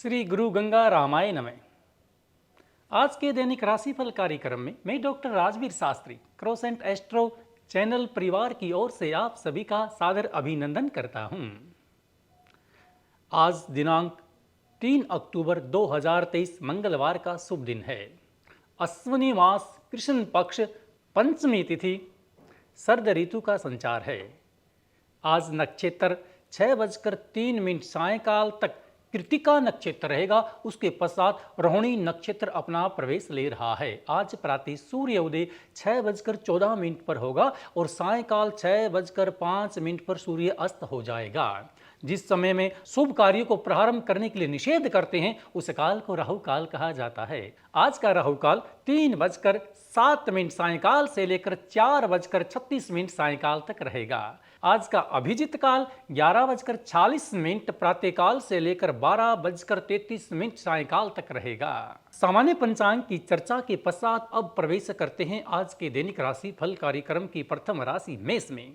श्री गुरु गंगा रामाय नमः। आज के दैनिक राशिफल कार्यक्रम में मैं doctor Rajveer Shastri croissant astro channel परिवार की ओर से आप सभी का सादर अभिनंदन करता हूं। आज दिनांक 3 अक्टूबर 2023 मंगलवार का शुभ दिन है। अश्विनी मास कृष्ण पक्ष पंचमी तिथि शरद ऋतु का संचार है। आज नक्षत्र 6:03 सायंकाल तक कृतिका नक्षत्र रहेगा। उसके पश्चात रोहिणी नक्षत्र अपना प्रवेश ले रहा है। आज प्रातः सूर्य उदय 6:14 पर होगा और सायंकाल 6:05 पर सूर्य अस्त हो जाएगा। जिस समय में शुभ कार्यों को प्रारंभ करने के लिए निषेध करते हैं उस काल को राहु काल कहा जाता है। आज का राहु काल 3:07 सायंकाल से लेकर 4:36 सायंकाल तक रहेगा। आज का अभिजित काल 11:40 प्रातःकाल से लेकर 12:33 सायंकाल तक रहेगा। सामान्य पंचांग की चर्चा के पश्चात अब प्रवेश करते हैं आज के दैनिक राशि फल कार्यक्रम की प्रथम राशि मेष में।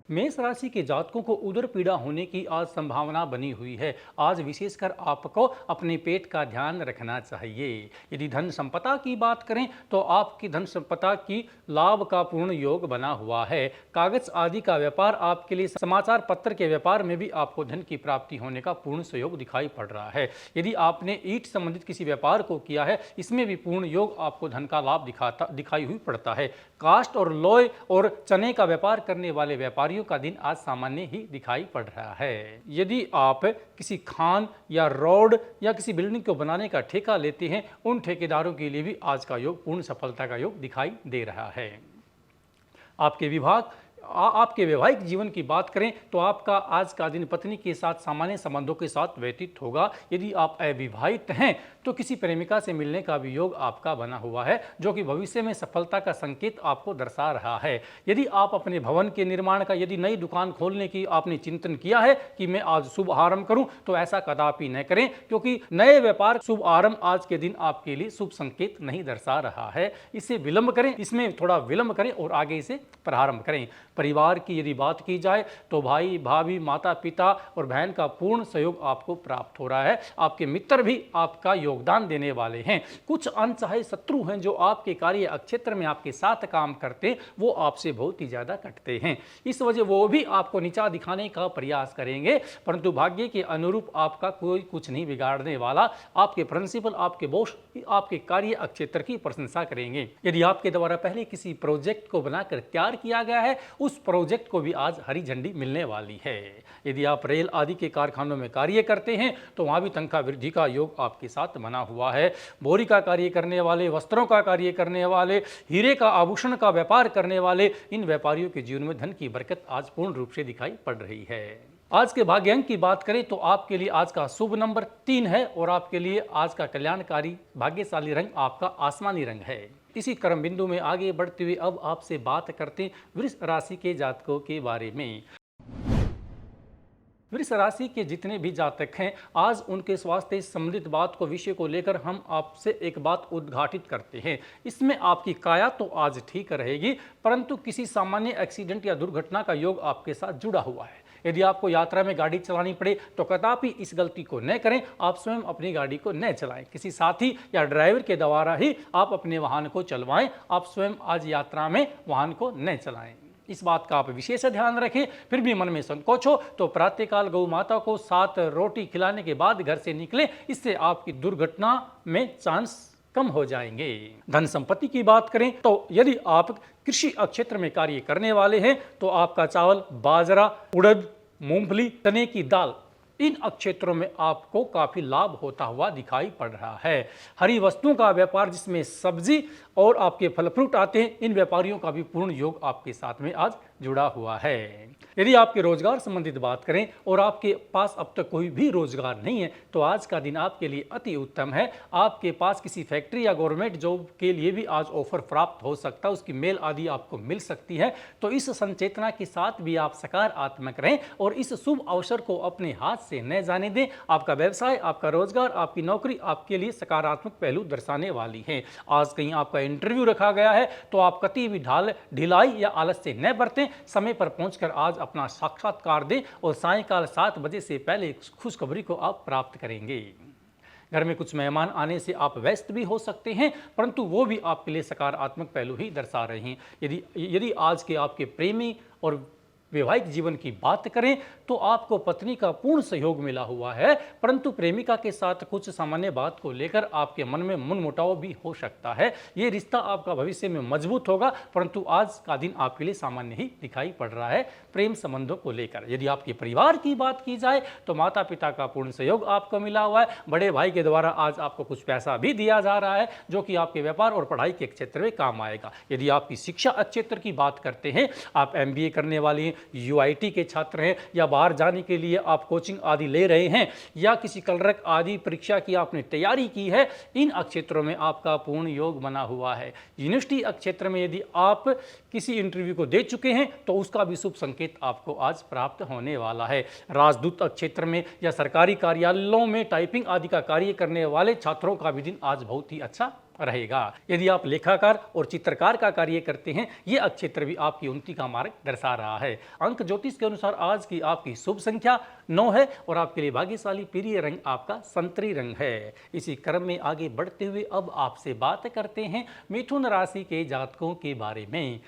मेष राशि के जातकों को उदर पीड़ा होने की आज संभावना बनी हुई है। आज विशेषकर आपको अपने पेट का ध्यान रखना चाहिए। यदि धन संपदा की बात करें तो आपकी धन संपदा की लाभ का पूर्ण योग बना हुआ है। कागज आदि का व्यापार आपके लिए, समाचार पत्र के व्यापार में भी आपको धन की प्राप्ति होने का पूर्ण सहयोग दिखाई पड़ रहा है। यदि आपने ईंट संबंधित किसी व्यापार को किया है इसमें भी पूर्ण योग आपको धन का लाभ दिखाई हुई पड़ता है। कास्ट और लोहे और चने का व्यापार करने वाले व्यापारियों का दिन आज सामान्य ही दिखाई पड़ रहा है। यदि आप किसी खान या रोड या किसी बिल्डिंग को बनाने का ठेका लेते हैं उन ठेकेदारों के लिए भी आज का योग पूर्ण सफलता का योग दिखाई दे रहा है। आपके वैवाहिक जीवन की बात करें तो आपका आज का दिन पत्नी के साथ सामान्य संबंधों के साथ व्यतीत होगा। यदि आप अविवाहित हैं तो किसी प्रेमिका से मिलने का भी योग आपका बना हुआ है जो कि भविष्य में सफलता का संकेत आपको दर्शा रहा है। यदि आप अपने भवन के निर्माण का, यदि नई दुकान खोलने की आपने चिंतन किया है कि मैं आज शुभ आरंभ करूं तो ऐसा कदापि न करें, क्योंकि नए व्यापार शुभ आरंभ आज के दिन आपके लिए शुभ संकेत नहीं दर्शा रहा है। इसे विलंब करें, इसमें थोड़ा विलंब करें और आगे इसे प्रारंभ करें। परिवार की यदि बात की जाए तो भाई भाभी, माता पिता और बहन का पूर्ण सहयोग आपको प्राप्त हो रहा है। आपके मित्र भी आपका योगदान देने वाले हैं। कुछ अनचाहे शत्रु हैं जो आपके कार्य क्षेत्र में आपके साथ काम करते, वो आपसे बहुत ही ज्यादा कटते हैं। इस वजह वो भी आपको नीचा दिखाने का प्रयास करेंगे, परंतु भाग्य के अनुरूप आपका कोई कुछ नहीं बिगाड़ने वाला। आपके प्रिंसिपल, आपके बॉस आपके कार्य क्षेत्र की प्रशंसा करेंगे। यदि आपके द्वारा पहले किसी प्रोजेक्ट को बनाकर तैयार किया गया है उस प्रोजेक्ट को भी आज हरी झंडी मिलने वाली है। यदि आप रेल आदि के कारखानों में कार्य करते हैं तो वहां भी तनख्वाह वृद्धि का योग आपके साथ बना हुआ है। बोरी का कार्य करने वाले, वस्त्रों का कार्य करने वाले, हीरे का आभूषण का व्यापार करने वाले, इन व्यापारियों के जीवन में धन की बरकत आज पूर्ण रूप से दिखाई पड़ रही है। आज के भाग्य अंक की बात करें तो आपके लिए आज का शुभ नंबर 3 है और आपके लिए आज का कल्याणकारी भाग्यशाली रंग आपका आसमानी रंग है। इसी क्रम बिंदु में आगे बढ़ते हुए अब आपसे बात करते हैं वृष राशि के जातकों के बारे में। वृष राशि के जितने भी जातक हैं आज उनके स्वास्थ्य संबंधित बात को, विषय को लेकर हम आपसे एक बात उद्घाटित करते हैं। इसमें आपकी काया तो आज ठीक रहेगी, परंतु किसी सामान्य एक्सीडेंट या दुर्घटना का योग आपके साथ जुड़ा हुआ है। यदि आपको यात्रा में गाड़ी चलानी पड़े तो कदापि इस गलती को न करें। आप स्वयं अपनी गाड़ी को न चलाएं, किसी साथी या ड्राइवर के द्वारा ही आप अपने वाहन को चलवाएं। आप स्वयं आज यात्रा में वाहन को न चलाएं, इस बात का आप विशेष ध्यान रखें। फिर भी मन में संकोच हो तो प्रातःकाल गौ माता को 7 रोटी खिलाने के बाद घर से निकलें, इससे आपकी दुर्घटना में चांस कम हो जाएंगे। धन संपत्ति की बात करें तो यदि आप कृषि क्षेत्र में कार्य करने वाले हैं तो आपका चावल, बाजरा, उड़द, मूंगफली, चने की दाल, इन क्षेत्रों में आपको काफी लाभ होता हुआ दिखाई पड़ रहा है। हरी वस्तुओं का व्यापार जिसमें सब्जी और आपके फल फ्रूट आते हैं, इन व्यापारियों का भी पूर्ण योग आपके साथ में आज जुड़ा हुआ है। यदि आपके रोजगार संबंधित बात करें और आपके पास अब तक कोई भी रोजगार नहीं है तो आज का दिन आपके लिए अति उत्तम है। आपके पास किसी फैक्ट्री या गवर्नमेंट जॉब के लिए भी आज ऑफर प्राप्त हो सकता है, उसकी मेल आदि आपको मिल सकती है। तो इस संचेतना के साथ भी आप सकारात्मक रहें और इस शुभ अवसर को अपने हाथ से न जाने दें। आपका व्यवसाय, आपका रोजगार, आपकी नौकरी आपके लिए सकारात्मक पहलू दर्शाने वाली है। आज कहीं आपका इंटरव्यू रखा गया है तो आप कभी भी ढिलाई या आलस से न बरतें। हैं, समय पर पहुंचकर आज अपना साक्षात्कार दें और सायंकाल 7 बजे से पहले खुशखबरी को आप प्राप्त करेंगे। घर में कुछ मेहमान आने से आप व्यस्त भी हो सकते हैं, परंतु वो भी आपके लिए सकारात्मक पहलू ही दर्शा रहे हैं। यदि आज के आपके प्रेमी और वैवाहिक जीवन की बात करें तो आपको पत्नी का पूर्ण सहयोग मिला हुआ है, परंतु प्रेमिका के साथ कुछ सामान्य बात को लेकर आपके मन में मनमुटाव भी हो सकता है। ये रिश्ता आपका भविष्य में मजबूत होगा, परंतु आज का दिन आपके लिए सामान्य ही दिखाई पड़ रहा है प्रेम संबंधों को लेकर। यदि आपके परिवार की बात की जाए तो माता पिता का पूर्ण सहयोग आपको मिला हुआ है। बड़े भाई के द्वारा आज आपको कुछ पैसा भी दिया जा रहा है, जो कि आपके व्यापार और पढ़ाई के क्षेत्र में काम आएगा। यदि आपकी शिक्षा क्षेत्र की बात करते हैं, आप MBA करने वाले हैं, UIT के छात्र हैं, या बाहर जाने के लिए आप कोचिंग आदि ले रहे हैं, या किसी कलरक आदि परीक्षा की आपने तैयारी की है, इन क्षेत्रों में आपका पूर्ण योग बना हुआ है। यूनिवर्सिटी क्षेत्र में यदि आप किसी इंटरव्यू को दे चुके हैं तो उसका भी शुभ संकेत आपको आज प्राप्त होने वाला है। राजदूत क्षेत्र में या सरकारी कार्यालयों में टाइपिंग आदि का कार्य करने वाले छात्रों का भी दिन आज बहुत ही अच्छा रहेगा। यदि आप लेखाकार और चित्रकार का कार्य करते हैं, ये क्षेत्र भी आपकी उन्नति का मार्ग दर्शा रहा है। अंक ज्योतिष के अनुसार आज की आपकी शुभ संख्या 9 है और आपके लिए भाग्यशाली प्रिय रंग आपका संतरी रंग है। इसी क्रम में आगे बढ़ते हुए अब आपसे बात करते हैं मिथुन राशि के जातकों के बारे में।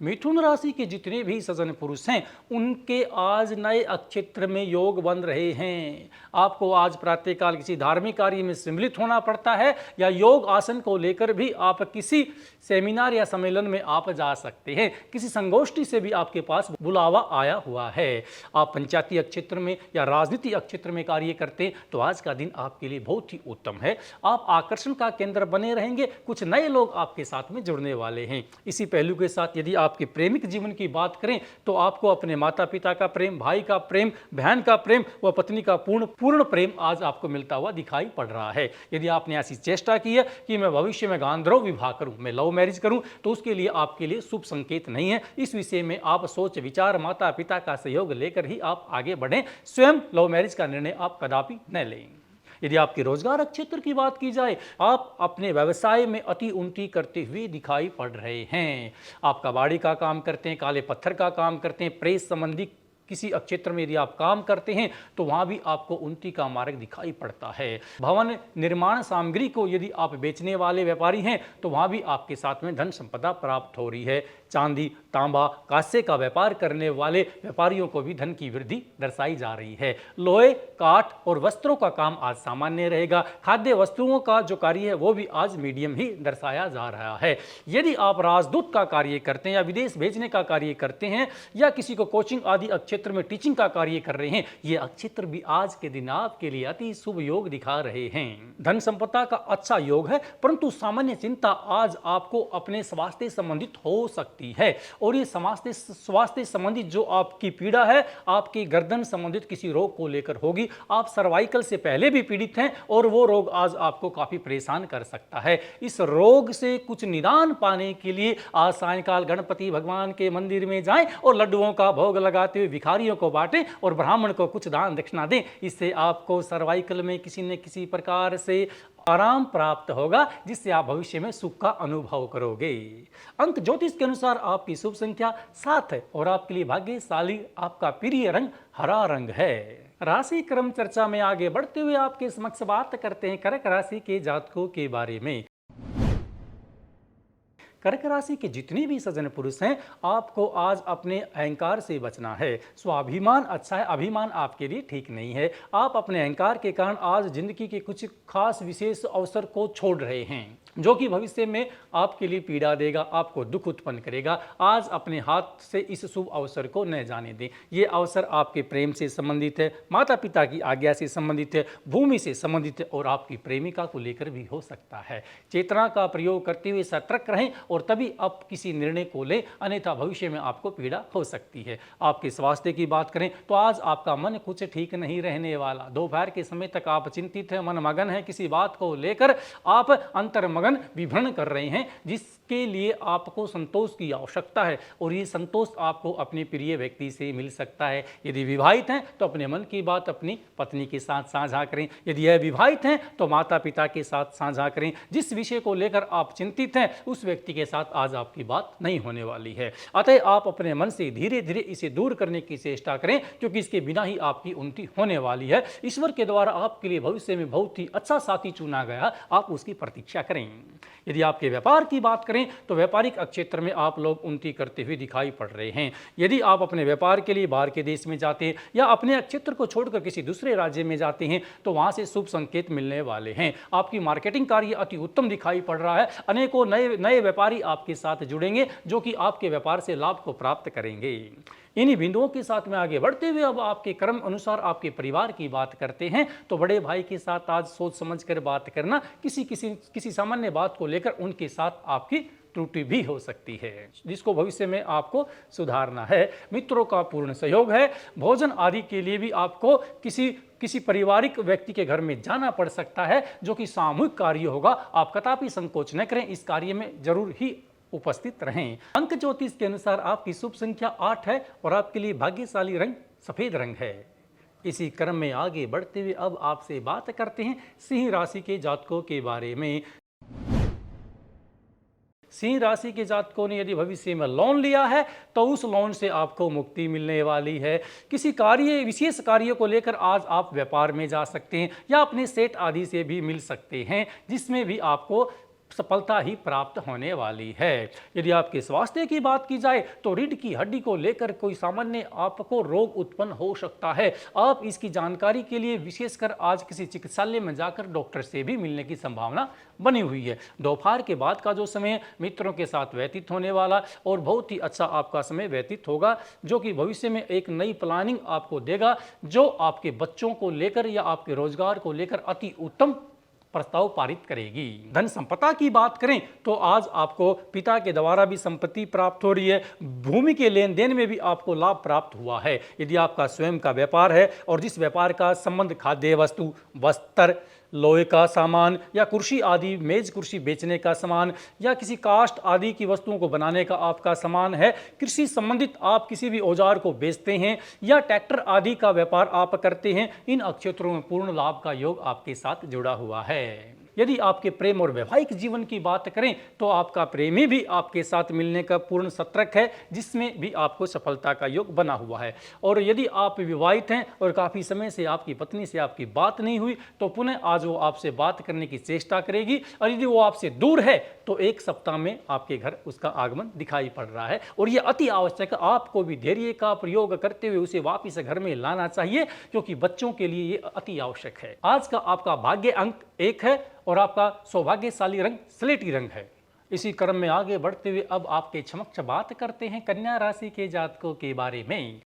मिथुन राशि के जितने भी सज्जन पुरुष हैं, उनके आज नए क्षेत्र में योग बन रहे हैं। आपको आज प्रातःकाल किसी धार्मिक कार्य में सम्मिलित होना पड़ता है, या योग आसन को लेकर भी आप किसी सेमिनार या सम्मेलन में आप जा सकते हैं। किसी संगोष्ठी से भी आपके पास बुलावा आया हुआ है। आप पंचायती क्षेत्र में या राजनीति क्षेत्र में कार्य करते हैं तो आज का दिन आपके लिए बहुत ही उत्तम है। आप आकर्षण का केंद्र बने रहेंगे। कुछ नए लोग आपके साथ में जुड़ने वाले हैं। इसी पहलू के साथ यदि आपके प्रेमिक जीवन की बात करें तो आपको अपने माता पिता का प्रेम, भाई का प्रेम, बहन का प्रेम व पत्नी का पूर्ण प्रेम आज आपको मिलता हुआ दिखाई पड़ रहा है। यदि आपने ऐसी चेष्टा की है कि मैं भविष्य में गांधर्व विवाह करूं, मैं लव मैरिज करूं, तो उसके लिए आपके लिए शुभ संकेत नहीं है। इस विषय में आप सोच विचार माता पिता का सहयोग लेकर ही आप आगे बढ़ें। स्वयं लव मैरिज का निर्णय आप कदापि न लें। यदि आपके रोजगार क्षेत्र की बात की जाए, आप अपने व्यवसाय में अति उन्नति करते हुए दिखाई पड़ रहे हैं। आप कबाड़ी का काम करते हैं, काले पत्थर का काम करते हैं, प्रेस संबंधी किसी क्षेत्र में यदि आप काम करते हैं तो वहां भी आपको उन्नति का मार्ग दिखाई पड़ता है। भवन निर्माण सामग्री को यदि आप बेचने वाले व्यापारी हैं तो वहां भी आपके साथ में धन संपदा प्राप्त हो रही है। चांदी, तांबा, कांसे का व्यापार करने वाले व्यापारियों को भी धन की वृद्धि दर्शाई जा रही है। लोहे, काठ और वस्त्रों का काम आज सामान्य रहेगा। खाद्य वस्तुओं का जो कार्य है वो भी आज मीडियम ही दर्शाया जा रहा है। यदि आप राजदूत का कार्य करते हैं या विदेश भेजने का कार्य करते हैं या किसी को कोचिंग आदि क्षेत्र में टीचिंग का कार्य कर रहे हैं, ये क्षेत्र भी आज के दिन आपके लिए अति शुभ योग दिखा रहे हैं। धन संपदा का अच्छा योग है, परंतु सामान्य चिंता आज आपको अपने स्वास्थ्य संबंधित हो सकती है। और ये स्वास्थ्य संबंधित जो आपकी पीड़ा है, आपकी गर्दन संबंधित किसी रोग को लेकर होगी। आप सर्वाइकल से पहले भी पीड़ित हैं और वो रोग आज आपको काफी परेशान कर सकता है। इस रोग से कुछ निदान पाने के लिए आज सायंकाल गणपति भगवान के मंदिर में जाएं और लड्डुओं का भोग लगाते हुए भिखारियों को बांटें और ब्राह्मण को कुछ दान दक्षिणा दें। इससे आपको सर्वाइकल में किसी न किसी प्रकार से आराम प्राप्त होगा, जिससे आप भविष्य में सुख का अनुभव करोगे। अंक ज्योतिष के अनुसार आपकी शुभ संख्या 7 है और आपके लिए भाग्यशाली आपका प्रिय रंग हरा रंग है। राशि क्रम चर्चा में आगे बढ़ते हुए आपके समक्ष बात करते हैं कर्क राशि के जातकों के बारे में। कर्क राशि के जितने भी सज्जन पुरुष हैं, आपको आज अपने अहंकार से बचना है। स्वाभिमान अच्छा है, अभिमान आपके लिए ठीक नहीं है। आप अपने अहंकार के कारण आज जिंदगी के कुछ खास विशेष अवसर को छोड़ रहे हैं, जो कि भविष्य में आपके लिए पीड़ा देगा, आपको दुख उत्पन्न करेगा। आज अपने हाथ से इस शुभ अवसर को न जाने दें। ये अवसर आपके प्रेम से संबंधित है, माता पिता की आज्ञा से संबंधित है, भूमि से संबंधित है और आपकी प्रेमिका को लेकर भी हो सकता है। चेतना का प्रयोग करते हुए सतर्क रहें और तभी आप किसी निर्णय को लें, अन्यथा भविष्य में आपको पीड़ा हो सकती है। आपके स्वास्थ्य की बात करें तो आज आपका मन कुछ ठीक नहीं रहने वाला। दोपहर के समय तक आप चिंतित हैं, मन मगन है, किसी बात को लेकर आप अंतर्मगन विभ्रम कर रहे हैं, जिसके लिए आपको संतोष की आवश्यकता है और ये संतोष आपको अपने प्रिय व्यक्ति से मिल सकता है। यदि विवाहित हैं तो अपने मन की बात अपनी पत्नी के साथ साझा करें। यदि अविवाहित हैं तो माता पिता के साथ साझा करें। जिस विषय को लेकर आप चिंतित हैं उस व्यक्ति के के साथ आज आपकी बात नहीं होने वाली है। अतः आप अपने मन से धीरे धीरे इसे दूर करने की चेष्टा करें, क्योंकि इसके बिना ही आपकी उन्नति होने वाली है। ईश्वर के द्वारा आपके लिए भविष्य में बहुत ही अच्छा साथी चुना गया, आप उसकी प्रतीक्षा करें। यदि आपके व्यापार की बात करें तो व्यापारिक क्षेत्र में आप लोग उन्नति करते हुए दिखाई पड़ रहे हैं। यदि आप अपने व्यापार के लिए बाहर के देश में जाते हैं या अपने क्षेत्र को छोड़कर किसी दूसरे राज्य में जाते हैं तो वहां से शुभ संकेत मिलने वाले हैं। आपकी मार्केटिंग कार्य अति उत्तम दिखाई पड़ रहा है। अनेकों नए व्यापारी आपके साथ जुड़ेंगे जो कि आपके व्यापार से लाभ को प्राप्त करेंगे। इन्हीं बिंदुओं के साथ में आगे बढ़ते हुए अब आपके कर्म अनुसार आपके परिवार की बात करते हैं तो बड़े भाई के साथ आज सोच समझकर बात करना, किसी सामान्य बात को लेकर उनके साथ आपकी त्रुटि भी हो सकती है, जिसको भविष्य में आपको सुधारना है। मित्रों का पूर्ण सहयोग है। भोजन आदि के लिए भी आपको किसी पारिवारिक व्यक्ति के घर में जाना पड़ सकता है, जो कि सामूहिक कार्य होगा। आप कदापि संकोच न करें, इस कार्य में जरूर ही उपस्थित रहें। अंक ज्योतिष के अनुसार आपकी शुभ संख्या 8 है और आपके लिए भाग्यशाली रंग सफेद रंग है। इसी क्रम में आगे बढ़ते हुए अब आपसे बात करते हैं सिंह राशि के जातकों के बारे में। सिंह राशि के जातकों ने यदि भविष्य में लोन लिया है तो उस लोन से आपको मुक्ति मिलने वाली है। किसी विशेष कार्य को लेकर आज आप व्यापार में जा सकते हैं या अपने सेठ आदि से भी मिल सकते हैं, जिसमें भी आपको सफलता ही प्राप्त होने वाली है। यदि आपके स्वास्थ्य की बात की जाए तो रीढ़ की हड्डी को लेकर कोई सामान्य आपको रोग उत्पन्न हो सकता है। आप इसकी जानकारी के लिए विशेषकर आज किसी चिकित्सालय में जाकर डॉक्टर से भी मिलने की संभावना बनी हुई है। दोपहर के बाद का जो समय मित्रों के साथ व्यतीत होने वाला और बहुत ही अच्छा आपका समय व्यतीत होगा, जो कि भविष्य में एक नई प्लानिंग आपको देगा, जो आपके बच्चों को लेकर या आपके रोजगार को लेकर अति उत्तम प्रस्ताव पारित करेगी। धन संपदा की बात करें तो आज आपको पिता के द्वारा भी संपत्ति प्राप्त हो रही है। भूमि के लेन देन में भी आपको लाभ प्राप्त हुआ है। यदि आपका स्वयं का व्यापार है और जिस व्यापार का संबंध खाद्य वस्तु, वस्त्र, लोहे का सामान या कुर्सी आदि, मेज कुर्सी बेचने का सामान या किसी कास्ट आदि की वस्तुओं को बनाने का आपका सामान है, कृषि संबंधित आप किसी भी औजार को बेचते हैं या ट्रैक्टर आदि का व्यापार आप करते हैं, इन क्षेत्रों में पूर्ण लाभ का योग आपके साथ जुड़ा हुआ है। यदि आपके प्रेम और वैवाहिक जीवन की बात करें तो आपका प्रेमी भी आपके साथ मिलने का पूर्ण सतर्क है, जिसमें भी आपको सफलता का योग बना हुआ है। और यदि आप विवाहित हैं और काफ़ी समय से आपकी पत्नी से आपकी बात नहीं हुई तो पुनः आज वो आपसे बात करने की चेष्टा करेगी, और यदि वो आपसे दूर है तो एक सप्ताह में आपके घर उसका आगमन दिखाई पड़ रहा है। और ये अति आवश्यक है, आपको भी धैर्य का प्रयोग करते हुए उसे वापिस घर में लाना चाहिए, क्योंकि बच्चों के लिए ये अति आवश्यक है। आज का आपका भाग्य अंक 1 है और आपका सौभाग्यशाली रंग स्लेटी रंग है। इसी क्रम में आगे बढ़ते हुए अब आपके समक्ष बात करते हैं कन्या राशि के जातकों के बारे में।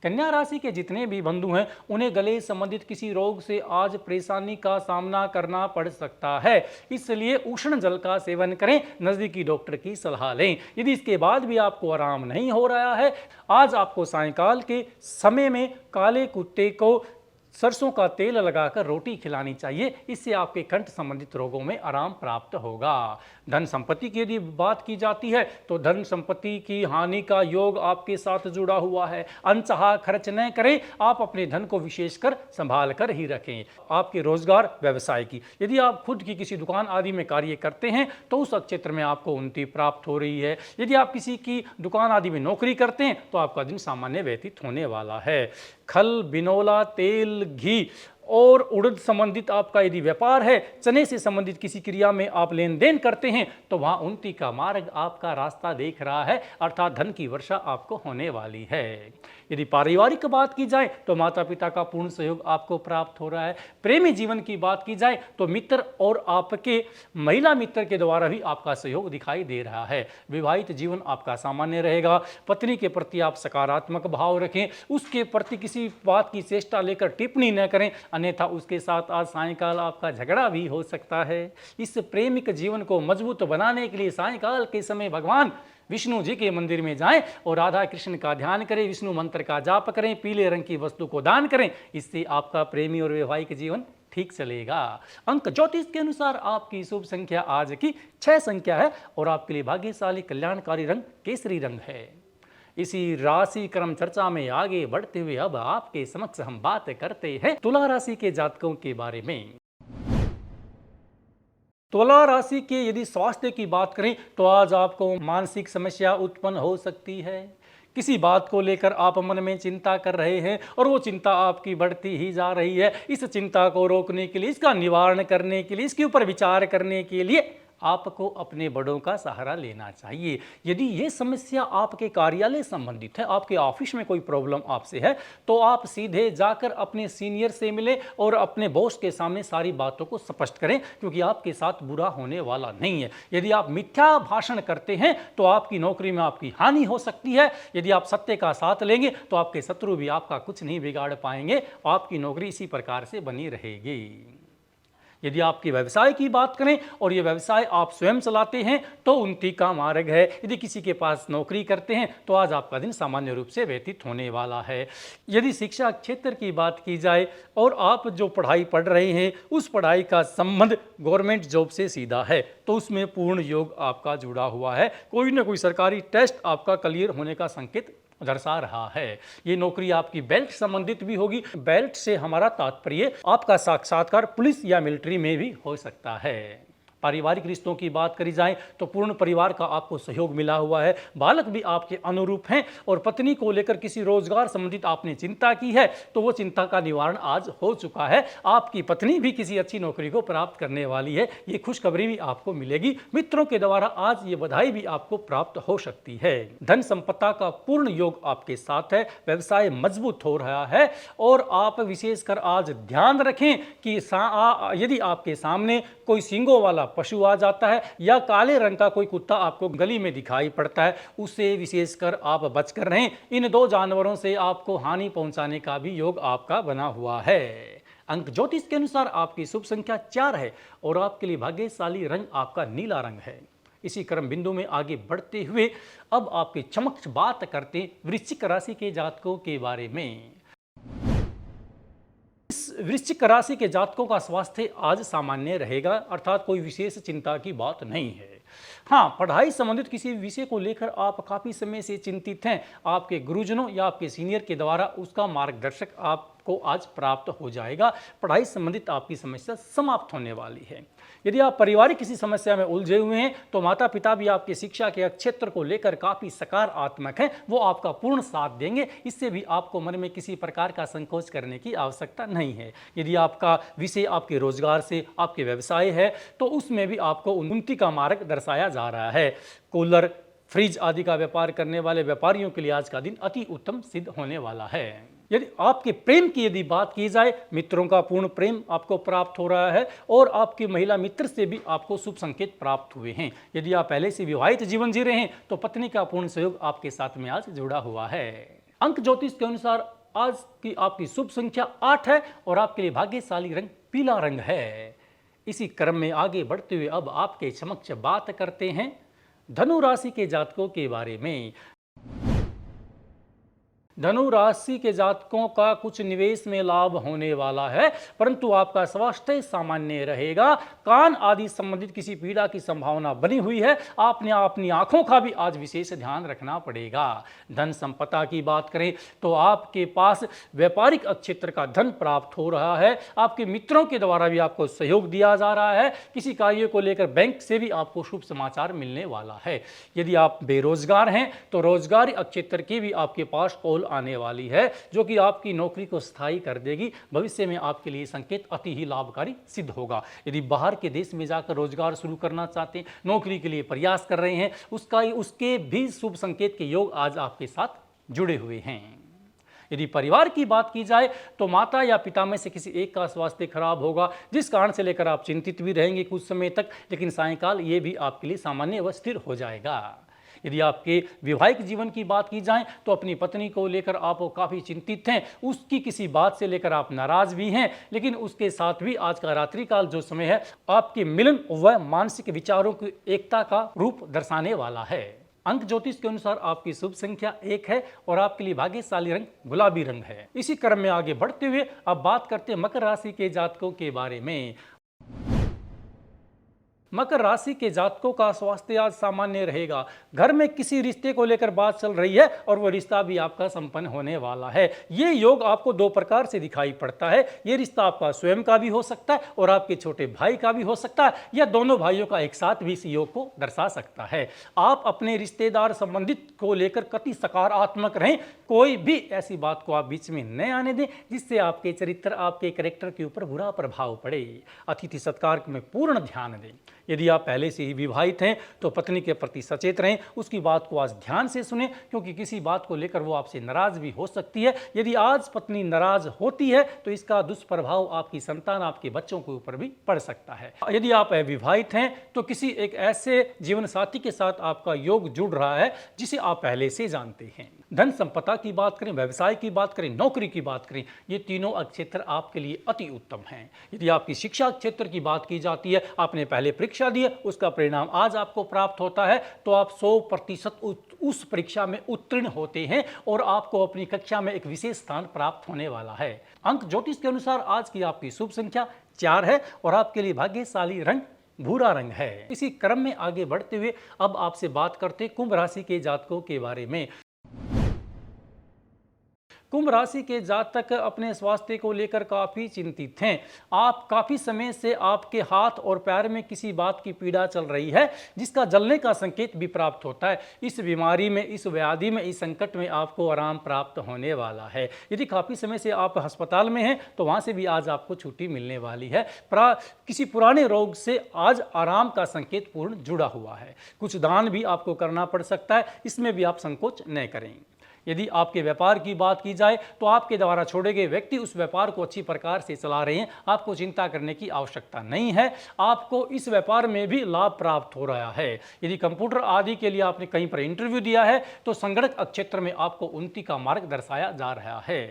कन्या राशि के जितने भी बंधु हैं उन्हें गले संबंधित किसी रोग से आज परेशानी का सामना करना पड़ सकता है, इसलिए उष्ण जल का सेवन करें, नज़दीकी डॉक्टर की सलाह लें। यदि इसके बाद भी आपको आराम नहीं हो रहा है, आज आपको सायंकाल के समय में काले कुत्ते को सरसों का तेल लगाकर रोटी खिलानी चाहिए, इससे आपके कंठ संबंधित रोगों में आराम प्राप्त होगा। धन संपत्ति की यदि बात की जाती है तो धन संपत्ति की हानि का योग आपके साथ जुड़ा हुआ है। अनचाहा खर्च न करें, आप अपने धन को विशेषकर संभाल कर ही रखें। आपके रोजगार व्यवसाय की, यदि आप खुद की किसी दुकान आदि में कार्य करते हैं तो उस क्षेत्र में आपको उन्नति प्राप्त हो रही है। यदि आप किसी की दुकान आदि में नौकरी करते हैं तो आपका दिन सामान्य व्यतीत होने वाला है। खल, बिनौला, तेल, घी और उड़द संबंधित आपका यदि व्यापार है, चने से संबंधित किसी क्रिया में आप लेन देन करते हैं तो वहां उन्नति का मार्ग आपका रास्ता देख रहा है, अर्थात धन की वर्षा आपको होने वाली है। यदि पारिवारिक बात की जाए तो माता पिता का पूर्ण सहयोग आपको प्राप्त हो रहा है। प्रेमी जीवन की बात की जाए तो मित्र और आपके महिला मित्र के द्वारा भी आपका सहयोग दिखाई दे रहा है। विवाहित जीवन आपका सामान्य रहेगा। पत्नी के प्रति आप सकारात्मक भाव रखें, उसके प्रति किसी बात की चेष्टा लेकर टिप्पणी न करें, अन्यथा उसके साथ आज सायंकाल आपका झगड़ा भी हो सकता है। इस प्रेमिक जीवन को मजबूत बनाने के लिए सायंकाल के समय भगवान विष्णु जी के मंदिर में जाएं और राधा कृष्ण का ध्यान करें, विष्णु मंत्र का जाप करें, पीले रंग की वस्तु को दान करें, इससे आपका प्रेमी और वैवाहिक जीवन ठीक चलेगा। अंक ज्योतिष के अनुसार आपकी शुभ संख्या आज की 6 संख्या है और आपके लिए भाग्यशाली कल्याणकारी रंग केसरी रंग है। इसी राशि क्रम चर्चा में आगे बढ़ते हुए अब आपके समक्ष हम बात करते हैं तुला राशि के जातकों के बारे में। तुला राशि के यदि स्वास्थ्य की बात करें तो आज आपको मानसिक समस्या उत्पन्न हो सकती है। किसी बात को लेकर आप मन में चिंता कर रहे हैं और वो चिंता आपकी बढ़ती ही जा रही है। इस चिंता को रोकने के लिए, इसका निवारण करने के लिए, इसके ऊपर विचार करने के लिए आपको अपने बड़ों का सहारा लेना चाहिए। यदि ये समस्या आपके कार्यालय संबंधित है, आपके ऑफिस में कोई प्रॉब्लम आपसे है, तो आप सीधे जाकर अपने सीनियर से मिले और अपने बॉस के सामने सारी बातों को स्पष्ट करें, क्योंकि आपके साथ बुरा होने वाला नहीं है। यदि आप मिथ्या भाषण करते हैं तो आपकी नौकरी में आपकी हानि हो सकती है। यदि आप सत्य का साथ लेंगे तो आपके शत्रु भी आपका कुछ नहीं बिगाड़ पाएंगे, आपकी नौकरी इसी प्रकार से बनी रहेगी। यदि आपके व्यवसाय की बात करें और ये व्यवसाय आप स्वयं चलाते हैं तो उन्नति का मार्ग है। यदि किसी के पास नौकरी करते हैं तो आज आपका दिन सामान्य रूप से व्यतीत होने वाला है। यदि शिक्षा क्षेत्र की बात की जाए और आप जो पढ़ाई पढ़ रहे हैं उस पढ़ाई का संबंध गवर्नमेंट जॉब से सीधा है तो उसमें पूर्ण योग आपका जुड़ा हुआ है। कोई ना कोई सरकारी टेस्ट आपका क्लियर होने का संकेत दर्शा रहा है। ये नौकरी आपकी बेल्ट संबंधित भी होगी। बेल्ट से हमारा तात्पर्य आपका साक्षात्कार पुलिस या मिलिट्री में भी हो सकता है। पारिवारिक रिश्तों की बात करी जाए तो पूर्ण परिवार का आपको सहयोग मिला हुआ है। बालक भी आपके अनुरूप हैं और पत्नी को लेकर किसी रोजगार संबंधित आपने चिंता की है तो वो चिंता का निवारण आज हो चुका है। आपकी पत्नी भी किसी अच्छी नौकरी को प्राप्त करने वाली है। ये खुशखबरी भी आपको मिलेगी। मित्रों के द्वारा आज ये बधाई भी आपको प्राप्त हो सकती है। धन संपदा का पूर्ण योग आपके साथ है। व्यवसाय मजबूत हो रहा है और आप विशेषकर आज ध्यान रखें कि यदि आपके सामने कोई सींगों वाला पशु आ जाता है या काले रंग का कोई कुत्ता आपको गली में दिखाई पड़ता है, उससे विशेषकर आप बचकर रहें। इन दो जानवरों से आपको हानि पहुंचाने का भी योग आपका बना हुआ है। अंक ज्योतिष के अनुसार आपकी शुभ संख्या 4 है और आपके लिए भाग्यशाली रंग आपका नीला रंग है। इसी क्रम बिंदु में आगे बढ़ते हुए अब आपके समक्ष बात करते वृश्चिक राशि के जातकों के बारे में। वृश्चिक राशि के जातकों का स्वास्थ्य आज सामान्य रहेगा, अर्थात कोई विशेष चिंता की बात नहीं है। हाँ, पढ़ाई संबंधित किसी विषय को लेकर आप काफ़ी समय से चिंतित हैं। आपके गुरुजनों या आपके सीनियर के द्वारा उसका मार्गदर्शक आपको आज प्राप्त हो जाएगा। पढ़ाई संबंधित आपकी समस्या समाप्त होने वाली है। यदि आप पारिवारिक किसी समस्या में उलझे हुए हैं तो माता पिता भी आपके शिक्षा के क्षेत्र को लेकर काफ़ी सकारात्मक हैं। वो आपका पूर्ण साथ देंगे। इससे भी आपको मन में किसी प्रकार का संकोच करने की आवश्यकता नहीं है। यदि आपका विषय आपके रोजगार से, आपके व्यवसाय है तो उसमें भी आपको उन्नति का मार्ग दर्शाया जा रहा है। कूलर, फ्रिज आदि का व्यापार करने वाले व्यापारियों के लिए आज का दिन अति उत्तम सिद्ध होने वाला है। यदि आपके प्रेम की यदि बात की जाए, मित्रों का पूर्ण प्रेम आपको प्राप्त हो रहा है और आपकी महिला मित्र से भी आपको शुभ संकेत प्राप्त हुए हैं। यदि आप पहले से विवाहित जीवन जी रहे हैं तो पत्नी का पूर्ण सहयोग आपके साथ में आज जुड़ा हुआ है। अंक ज्योतिष के अनुसार आज की आपकी शुभ संख्या 8 है और आपके लिए भाग्यशाली रंग पीला रंग है। इसी क्रम में आगे बढ़ते हुए अब आपके समक्ष बात करते हैं धनु राशि के जातकों के बारे में। धनु राशि के जातकों का कुछ निवेश में लाभ होने वाला है, परंतु आपका स्वास्थ्य सामान्य रहेगा। कान आदि संबंधित किसी पीड़ा की संभावना बनी हुई है। आपने अपनी आंखों का भी आज विशेष ध्यान रखना पड़ेगा। धन संपदा की बात करें तो आपके पास व्यापारिक क्षेत्र का धन प्राप्त हो रहा है। आपके मित्रों के द्वारा भी आपको सहयोग दिया जा रहा है। किसी कार्य को लेकर बैंक से भी आपको शुभ समाचार मिलने वाला है। यदि आप बेरोजगार हैं तो रोजगारी क्षेत्र की भी आपके पास कॉल आने वाली है, जो कि आपकी नौकरी को स्थायी कर देगी। भविष्य में आपके लिए संकेत अति ही लाभकारी सिद्ध होगा। यदि बाहर के देश में जाकर रोजगार शुरू करना चाहते हैं, नौकरी के लिए प्रयास कर रहे हैं, उसके भी शुभ संकेत के योग आज आपके साथ जुड़े हुए हैं। यदि परिवार की बात की जाए तो माता या पिता में से किसी एक का स्वास्थ्य खराब होगा, जिस कारण से लेकर आप चिंतित भी रहेंगे कुछ समय तक, लेकिन सायंकाल ये भी आपके लिए सामान्य व स्थिर हो जाएगा। यदि आपके वैवाहिक जीवन की बात की जाए तो अपनी पत्नी को लेकर आप काफ़ी चिंतित हैं। उसकी किसी बात से लेकर आप नाराज भी हैं, लेकिन उसके साथ भी आज का रात्रिकाल जो समय है आपके मिलन व मानसिक विचारों की एकता का रूप दर्शाने वाला है। अंक ज्योतिष के अनुसार आपकी शुभ संख्या 1 है और आपके लिए भाग्यशाली रंग गुलाबी रंग है। इसी क्रम में आगे बढ़ते हुए अब बात करते हैं मकर राशि के जातकों के बारे में। मकर राशि के जातकों का स्वास्थ्य आज सामान्य रहेगा। घर में किसी रिश्ते को लेकर बात चल रही है और वह रिश्ता भी आपका संपन्न होने वाला है। ये योग आपको दो प्रकार से दिखाई पड़ता है। ये रिश्ता आपका स्वयं का भी हो सकता है और आपके छोटे भाई का भी हो सकता है, या दोनों भाइयों का एक साथ भी इस योग को दर्शा सकता है। आप अपने रिश्तेदार संबंधित को लेकर कति सकारात्मक रहें। कोई भी ऐसी बात को आप बीच में न आने दें जिससे आपके चरित्र, आपके कैरेक्टर के ऊपर बुरा प्रभाव पड़े। अतिथि सत्कार में पूर्ण ध्यान दें। यदि आप पहले से ही विवाहित हैं तो पत्नी के प्रति सचेत रहें, उसकी बात को आज ध्यान से सुनें, क्योंकि किसी बात को लेकर वो आपसे नाराज भी हो सकती है। यदि आज पत्नी नाराज होती है तो इसका दुष्प्रभाव आपकी संतान, आपके बच्चों के ऊपर भी पड़ सकता है। यदि आप अविवाहित हैं तो किसी एक ऐसे जीवन साथी के साथ आपका योग जुड़ रहा है जिसे आप पहले से जानते हैं। धन संपदा की बात करें, व्यवसाय की बात करें, नौकरी की बात करें, ये तीनों क्षेत्र आपके लिए अति उत्तम हैं। यदि आपकी शिक्षा क्षेत्र की बात की जाती है, आपने पहले परीक्षा दी है, उसका परिणाम आज आपको प्राप्त होता है, तो आप 100% उस परीक्षा में उत्तीर्ण होते हैं और आपको अपनी कक्षा में एक विशेष स्थान प्राप्त होने वाला है। अंक ज्योतिष के अनुसार आज की आपकी शुभ संख्या 4 है और आपके लिए भाग्यशाली रंग भूरा रंग है। इसी क्रम में आगे बढ़ते हुए अब आपसे बात करते कुंभ राशि के जातकों के बारे में। कुंभ राशि के जातक अपने स्वास्थ्य को लेकर काफ़ी चिंतित हैं। आप काफ़ी समय से आपके हाथ और पैर में किसी बात की पीड़ा चल रही है जिसका जलने का संकेत भी प्राप्त होता है। इस बीमारी में, इस व्याधि में, इस संकट में आपको आराम प्राप्त होने वाला है। यदि काफ़ी समय से आप अस्पताल में हैं तो वहाँ से भी आज आपको छुट्टी मिलने वाली है। किसी पुराने रोग से आज आराम का संकेत पूर्ण जुड़ा हुआ है। कुछ दान भी आपको करना पड़ सकता है, इसमें भी आप संकोच न करें। यदि आपके व्यापार की बात की जाए तो आपके द्वारा छोड़े गए व्यक्ति उस व्यापार को अच्छी प्रकार से चला रहे हैं, आपको चिंता करने की आवश्यकता नहीं है। आपको इस व्यापार में भी लाभ प्राप्त हो रहा है। यदि कंप्यूटर आदि के लिए आपने कहीं पर इंटरव्यू दिया है तो संगणक क्षेत्र में आपको उन्नति का मार्ग दर्शाया जा रहा है।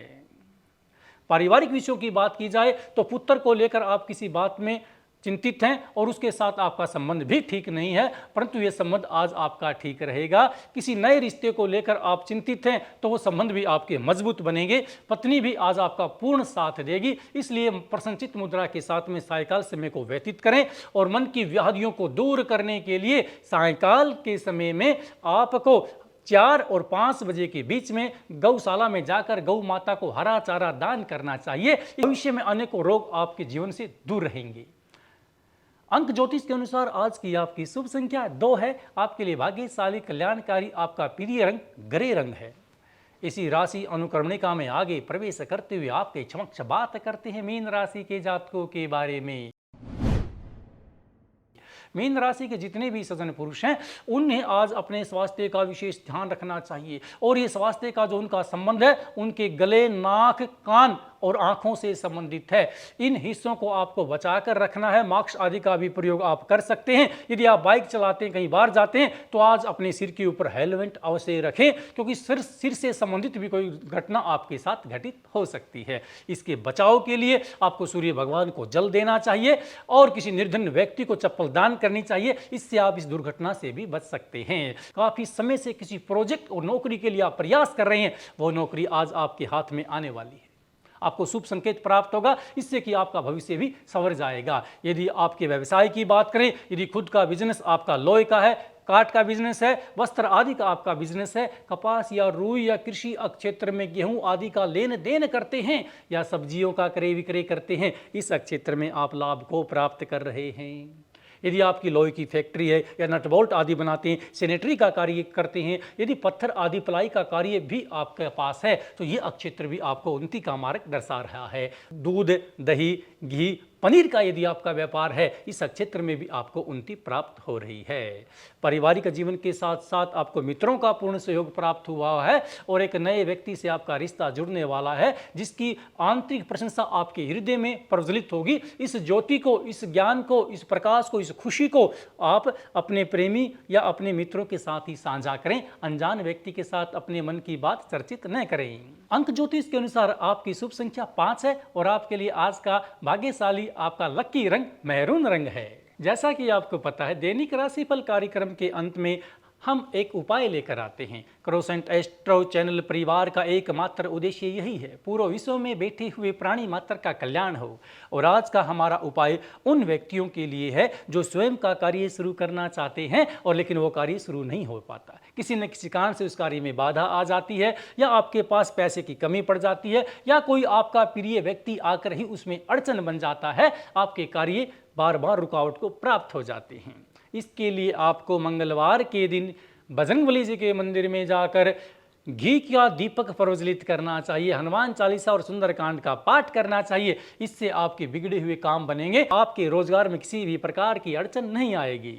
पारिवारिक विषयों की बात की जाए तो पुत्र को लेकर आप किसी बात में चिंतित हैं और उसके साथ आपका संबंध भी ठीक नहीं है, परंतु यह संबंध आज आपका ठीक रहेगा। किसी नए रिश्ते को लेकर आप चिंतित हैं तो वो संबंध भी आपके मजबूत बनेंगे। पत्नी भी आज आपका पूर्ण साथ देगी, इसलिए प्रसन्नचित्त मुद्रा के साथ में सायकाल समय को व्यतीत करें और मन की व्याधियों को दूर करने के लिए सायकाल के समय में आपको 4 और 5 बजे के बीच में गौशाला में जाकर गौ माता को हरा चारा दान करना चाहिए। भविष्य में अनेकों रोग आपके जीवन से दूर रहेंगे। अंक ज्योतिष के अनुसार आज की आपकी शुभ संख्या 2 है। आपके लिए भाग्यशाली कल्याणकारी आपका प्रिय रंग ग्रे रंग है। इसी राशि अनुक्रमणिका में आगे प्रवेश करते हुए आपके समक्ष बात करते हैं मीन राशि के जातकों के बारे में। मीन राशि के जितने भी सज्जन पुरुष हैं उन्हें आज अपने स्वास्थ्य का विशेष ध्यान रखना चाहिए और ये स्वास्थ्य का जो उनका संबंध है उनके गले, नाक, कान और आंखों से संबंधित है। इन हिस्सों को आपको बचाकर रखना है। मास्क आदि का भी प्रयोग आप कर सकते हैं। यदि आप बाइक चलाते हैं, कहीं बाहर जाते हैं तो आज अपने सिर के ऊपर हेलमेट अवश्य रखें, क्योंकि सिर से संबंधित भी कोई घटना आपके साथ घटित हो सकती है। इसके बचाव के लिए आपको सूर्य भगवान को जल देना चाहिए और किसी निर्धन व्यक्ति को चप्पल दान करनी चाहिए। इससे आप इस दुर्घटना से भी बच सकते हैं। काफी समय से किसी प्रोजेक्ट और नौकरी के लिए आप प्रयास कर रहे हैं, वो नौकरी आज आपके हाथ में आने वाली है। आपको शुभ संकेत प्राप्त होगा, इससे कि आपका भविष्य भी संवर जाएगा। यदि आपके व्यवसाय की बात करें, यदि खुद का बिजनेस आपका लोहे का है, काठ का बिजनेस है, वस्त्र आदि का आपका बिजनेस है, कपास या रुई या कृषि क्षेत्र में गेहूं आदि का लेन देन करते हैं या सब्जियों का क्रय विक्रय करते हैं, इस क्षेत्र में आप लाभ को प्राप्त कर रहे हैं। यदि आपकी लोहे की फैक्ट्री है या नट बोल्ट आदि बनाते हैं, सैनिटरी का कार्य करते हैं, यदि पत्थर आदि प्लाई का कार्य भी आपके पास है तो ये क्षेत्र भी आपको उन्नति का मार्ग दर्शा रहा है। दूध, दही, घी, पनीर का यदि आपका व्यापार है, इस क्षेत्र में भी आपको उन्नति प्राप्त हो रही है। पारिवारिक जीवन के साथ साथ आपको मित्रों का पूर्ण सहयोग प्राप्त हुआ है और एक नए व्यक्ति से आपका रिश्ता जुड़ने वाला है, जिसकी आंतरिक प्रशंसा आपके हृदय में प्रज्वलित होगी। इस ज्योति को, इस ज्ञान को, इस प्रकाश को, इस खुशी को आप अपने प्रेमी या अपने मित्रों के साथ ही साझा करें। अनजान व्यक्ति के साथ अपने मन की बात चर्चित न करें। अंक ज्योतिष के अनुसार आपकी शुभ संख्या 5 है और आपके लिए आज का भाग्यशाली आपका लकी रंग मैरून रंग है। जैसा कि आपको पता है, दैनिक राशिफल कार्यक्रम के अंत में हम एक उपाय लेकर आते हैं। क्रोसेंट एस्ट्रो चैनल परिवार का एकमात्र उद्देश्य यही है, पूरे विश्व में बैठे हुए प्राणी मात्र का कल्याण हो। और आज का हमारा उपाय उन व्यक्तियों के लिए है जो स्वयं का कार्य शुरू करना चाहते हैं और लेकिन वो कार्य शुरू नहीं हो पाता, किसी न किसी कारण से उस कार्य में बाधा आ जाती है, या आपके पास पैसे की कमी पड़ जाती है, या कोई आपका प्रिय व्यक्ति आकर ही उसमें अड़चन बन जाता है, आपके कार्य बार बार रुकावट को प्राप्त हो जाते हैं। इसके लिए आपको मंगलवार के दिन बजरंगबली जी के मंदिर में जाकर घी का दीपक प्रज्वलित करना चाहिए, हनुमान चालीसा और सुंदरकांड का पाठ करना चाहिए। इससे आपके बिगड़े हुए काम बनेंगे, आपके रोजगार में किसी भी प्रकार की अड़चन नहीं आएगी।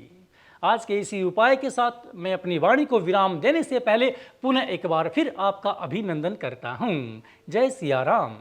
आज के इसी उपाय के साथ मैं अपनी वाणी को विराम देने से पहले पुनः एक बार फिर आपका अभिनंदन करता हूँ। जय सिया राम।